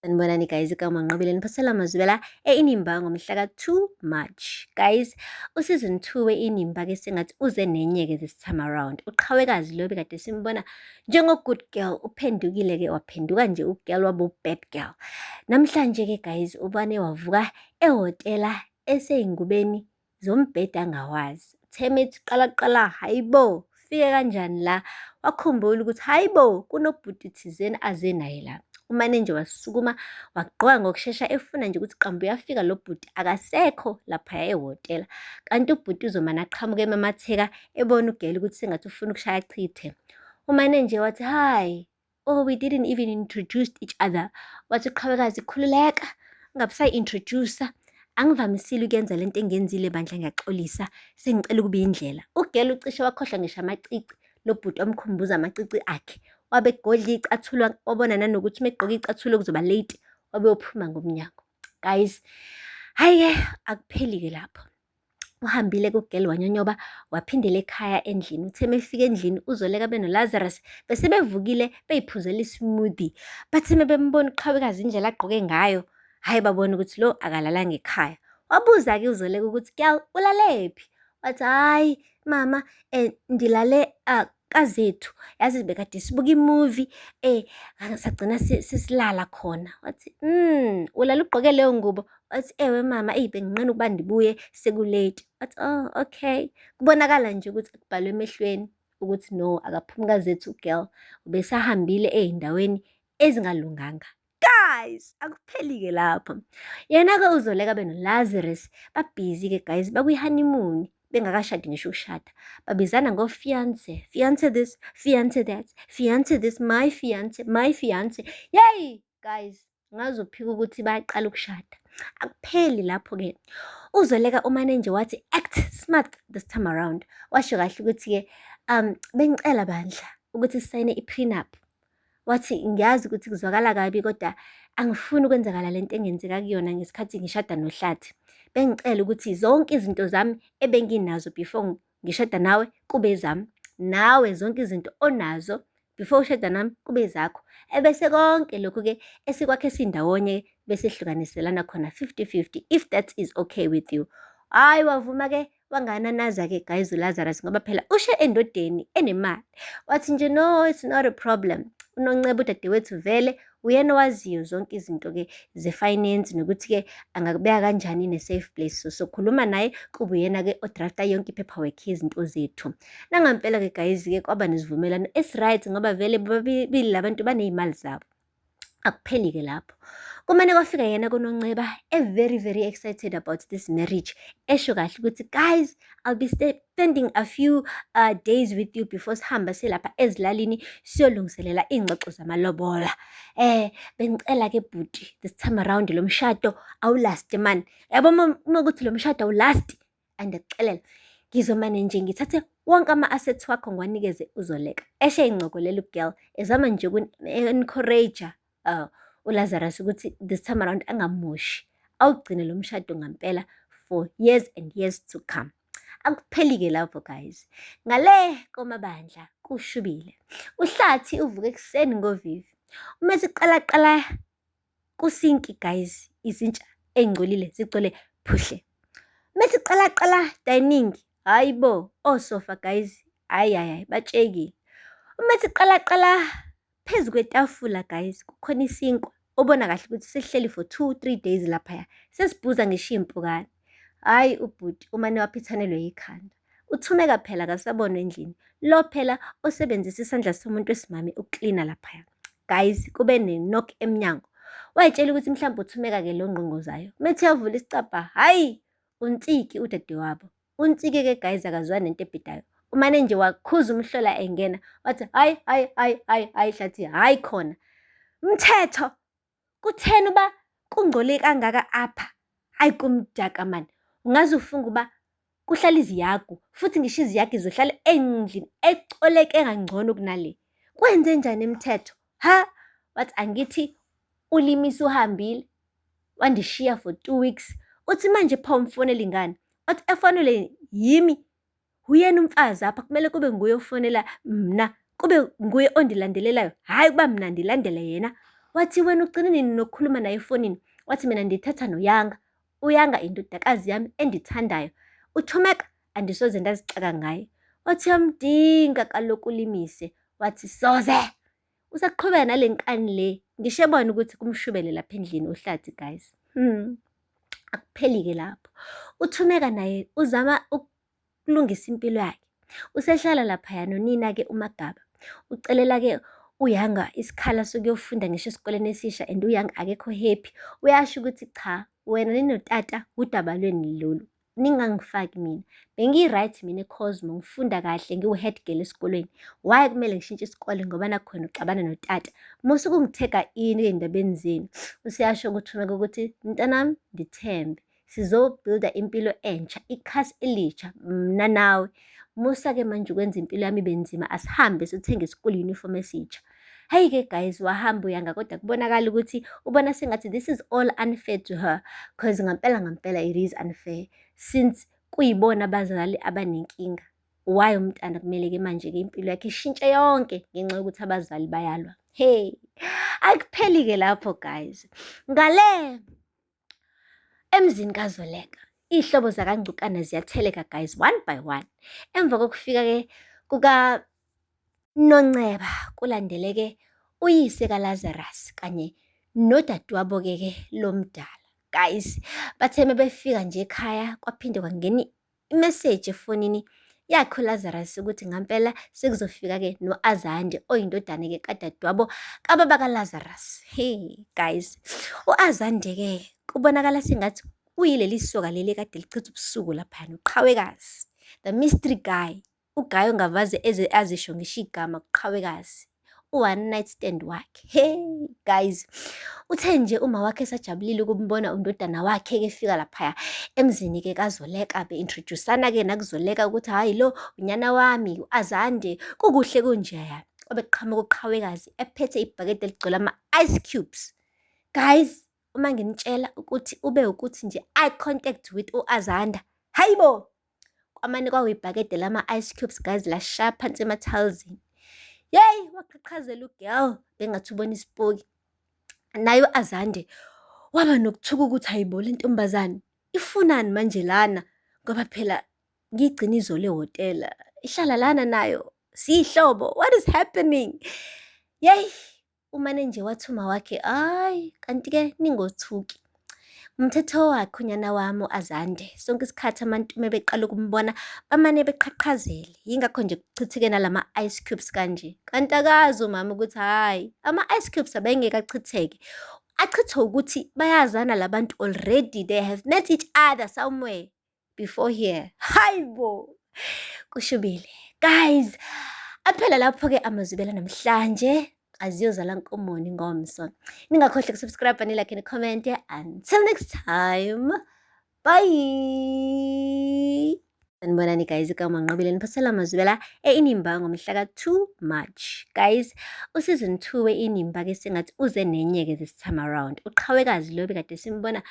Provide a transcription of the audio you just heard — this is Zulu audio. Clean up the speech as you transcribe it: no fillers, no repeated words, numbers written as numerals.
Sanibonani guys, igama ngiqobile niphathela amazwi la e-Inimba ngomhla ka-2 March. Guys, usizini 2 we-Inimba-ke sengathi uze nenye-ke this time around. Uqhawekazi lo bekade simbona njengo-good girl uphendukile-ke waphenduka nje u-girl waba u-bad girl. Namhlanje-ke guys ubane wavuka ehhotela esey'ngubeni zombhede angawazi. Utheme ethi qala hayibo, fike kanjani la? Wakhumbula ukuthi hayibo kunobhuti thizeni aze naye la. Umane nje wasukuma wagqoka ngokushesha efuna nje ukuthi qambe uyafika lo bhuti akasekho laphaya ehhotela. Kanti ubhuti uzomane aqhamuka emamatheka ebona ugele ukuthi sengathi ufuna ukushaya chithe. Umane nje wathi, hi, oh we didn't even introduce each other. Wathi uqhawekazi khululeka, ungabusayi-introduce-a. Angivamisile ukuyenza lento engenzile bandla ngiyaxolisa, sengicela ukuba indlela. Ugele ucishe wakhohlwa ngisho amacici, lo bhuti wamkhumbuza amacici akhe. Wabe egodla iy'cathulo, wabona nanokuthi uma egqoke iy'cathulo kuzoba late, wabe uphuma ngomnyango. Guys, hhayi-ke akupheli-ke lapho. Uhambile-ke ugele wanyonyoba, waphindela ekhaya endlini. Uthe uma efika endlini uZoleka beno-Lazarus bese bevukile bey'phuzela i-smoothie. Bathi uma bembona uqhawekazi indlela agqoke ngayo, hhayi babona ukuthi lo akalalanga ekhaya. Wabuza-ke uZoleka ukuthi, girl, ulalephi? Wathi, hhayi mama, ndilale kazethu, yazi bekade sibuka imuvi sagcina sesilala khona. Wathi ulala ugqoke leyo ngubo? Wathi ewe mama, benginqena ukuba ndibuye sekulate. Wathi oh okay. Kubonakala nje ukuthi kubhalwe emehlweni ukuthi no, akaphumi kazethu girl, ubesahambile ey'ndaweni ezingalunganga. Guys, akupheli-ke lapho. Yena-ke uZoleka beno-Lazarus babhizi-ke guys, bakwi-honeymoon bengakashadi ngisho ukushada. Babizana ngo-fiance, fiance this, fiance that, fiance this, my fiance, my fiance. Yay guys, ngaze uphike ukuthi bayaqala ukushada. Akupheli lapho-ke. uZoleka umane nje wathi act smart this time around. Washo kahle ukuthi-ke bengicela bandla ukuthi sisayine i-prenup. Wathi ngiyazi ukuthi kuzwakala kabi kodwa angifuni ukwenzakala lento engenzeka kuyona ngesikhathi ngishada noHlathi. Bengicela ukuthi zonke izinto zami ebenginazo before ngishada nawe kube zami, nawe zonke izinto onazo before ushada nami kube zakho. Ebese konke lokhu-ke esikwakhe sindawonye bese ehlukaniselana khona 50-50 if that is okay with you. Hhayi wavuma-ke wangananaza-ke guys uLazarus ngoba phela ushe endodeni enemali. Wathi nje no, it's not a problem. UNonceba udadewethu vele uyena owaziyo zonke izinto-ke ze-finance nokuthi-ke angakubeka kanjani in-a-safe place. So khuluma naye kube uyena-ke odrafta yonke i-paperwork yezinto zethu. Nangampela-ke guys-ke kwaba nesivumelwano esi-right ngoba vele bobabili labantu baney'mali zabo. Akupheli-ke lapho. Kumane kwafika yena kuNonceba very excited about this marriage. Esho kahle ukuthi guys, I'll be spending a few days with you before sihamba selapha ezilalini siyolungiselela iy'ngxoxo zamalobola. Bengicela-ke bhuti this time around lo mshado awulasti man. Yabo uma ukuthi lo mshado awulasti, andikuxelela ngizomane nje ngithathe wonke ama-assets wakho ngiwanikeze uZoleka. Eshe ey'ncokolela u-girl ezama nje uku-encourage uLazarus ukuthi this time around angamushi, awugcine lo mshado ngampela for years and years to come. Akupheli-ke lapho guys. Ngale komabandla kushubile. uHlathi uvuke ekuseni ngovivi. Uma siqala kusinki guys, izintsha ey'ngcolile zigcwele phuhle. Uma siqala dining, hayibo osofa guys, hayi batshekile. Uma siqala phezu kwetafula guys kukhona isinkwa obona kahle ukuthi sehleli for 2-3 days laphaya, sesibhuza ngisho iy'mpukane. Hhayi ubhuti umane waphithanelwe yikhanda. Uthumeka phela akasabonwa endlini. Lo phela osebenzisa isandla somuntu wesimame ukuklina laphaya. Guys, kube ne-knock emnyango. Wayitshela ukuthi mhlawumbe uthumeka-ke lo ngqonqozayo. Methi yavula isicabha, hhayi uNtsiki udadewabo. uNtsiki-ke guys akazwani nento ebhedayo. Umane nje wakhuza umhlola engena wathi hayi Hlathi, hhayi khona mthetho, kutheni uba kungcole kangaka apha? Hayi kumdaka mani, ungaze ufunga uba kuhlala iziyagu futhi ngisho iziyagu izohlala endlini ecoleke kangcono kunale. Kwenze njani imithetho ha? Wathi angithi ulimisi uhambile wandishiya for 2 weeks. Uthi manje pha umfonela ingane, wathi efonele yimi, uyena umfazi apha kumele kube nguye ofonela mna, kube nguye ondilandelelayo, hhayi kuba mina ndilandele yena. Wathi wena ugcine nini nokukhuluma naye efonini? Wathi mina ndithetha noYanga. uYanga indodakazi yami endithandayo. uThumeka andisoze ndazixaka ngaye. Wathi yamdinga kaloku ulimise. Wathi soze. Usaqhubeka nale nkani le. Ngisho ebona ukuthi kumshubele lapha endlini uHlathi guys. Akupheli-ke lapho. uThumeka naye uzama ukulungisa impilo yakhe. Usehlala laphaya nonina-ke uMagaba. Ucelela-ke uYanga isikhala sokuyofunda ngisho esikoleni esisha and uYanga akekho happy. Uyasho ukuthi cha, wena ninotata udaba lweni lolu. Ningangifaki mina. Bengi-right mina eCosmo ngifunda kahle ngiwu-head girl esikolweni. Why kumele ngishintshe isikole ngoba nakhona uxabana notata? Musuke ungitheka ini ey'ndabeni zenu? Useyasho uThumeka ukuthi mntanami ndithembe. Sizobuilda impilo entsha, ikhasi elitsha, mna nawe. Musa-ke manje ukwenza impilo yami ibe nzima, asihambe sithenge i-school uniform esitsha. Hayi-ke guys, wahamba uYanga kodwa kubonakala ukuthi ubona sengathi this is all unfair to her, because ngampela it is unfair since kuyibona abazali abanenkinga. Why umntana kumele-ke manje-ke impilo yakhe ishintshe yonke ngenxa yokuthi abazali bayalwa? Hey, akupheli-ke lapho guys. Ngale emzini kaZoleka iy'hlobo zakaNgcukana ziyatheleka guys, one by one. Emva kokufika-ke kukaNonceba kulandele-ke uyise kaLazarus kanye nodadewabo-ke lomdala. Guys, bathe befika nje ekhaya kwaphinde kwangena imeseji efonini yakhe uLazarus ukuthi ngampela sekuzofika-ke no-Azande oyindodane-ke kadadewabo kababa kaLazarus. Hey guys, u-Azande-ke kubonakala sengathi uyileli soka leli kade lichitha ubusuku laphayana, uQhawekazi, the mystery guy. uGaye ongavaze eze azisho ngisho igama kuQhawekazi, u-one night stand wakhe. Hey guys, uthe nje uma wakhe esajabulile ukumbona undodana wakhe-ke efika laphaya emzini-ke kaZoleka, be-introduce-ana-ke nakuZoleka ukuthi hhayi lo unyana wami u-Azande, kukuhle kunjeya. Obeqhamuka uQhawekazi ephethe ibhakede eligcwele ama-ice cubes. Guys, uma nginitshela ukuthi ube ukuthi nje eye contact with u-Azanda, hayibo, kwamane kwakuyibhakede lama-ice cubes guys, lashaya phansi emathalizini. Yeyi, waqhaqhazela ugirl bengathi ubona isipoki. Naye u-Azande waba nokuthuka ukuthi hayibo le ntombazane ifunani manje lana, ngoba phela ngiyigcina izole ehhotela, ihlala lana nayo, siyihlobo, what is happening? Yeyi, umane nje wathuma wakhe, hayi kanti-ke ningothuki. Umthetho wakhe unyana wami u-Azande, sonke isikhathi abantu beqala ukumbona bamane beqhaqhazele, yingakho nje kuchitheke nalama-ice cubes kanje. Kanti akazi umama ukuthi hhayi, ama-ice cubes abengeke achitheke, achithwe ukuthi bayazana labantu already, they have met each other somewhere before here. Hayibo, kushubile guys. Aphela lapho-ke amazwibela namhlanje. Aziyozala nkomoni ngomso. Ningakhohlwa kusubscribe, nilike ne-comment. Until next time, bye. Sanibonani guys, igama Nqobile niphosela amazwibela e-Inimba ngomhla ka-2 March. Guys, useason 2 we-Inimba ke sengathi uze nenye-ke this time around. uQhawekazi lo bekade simbona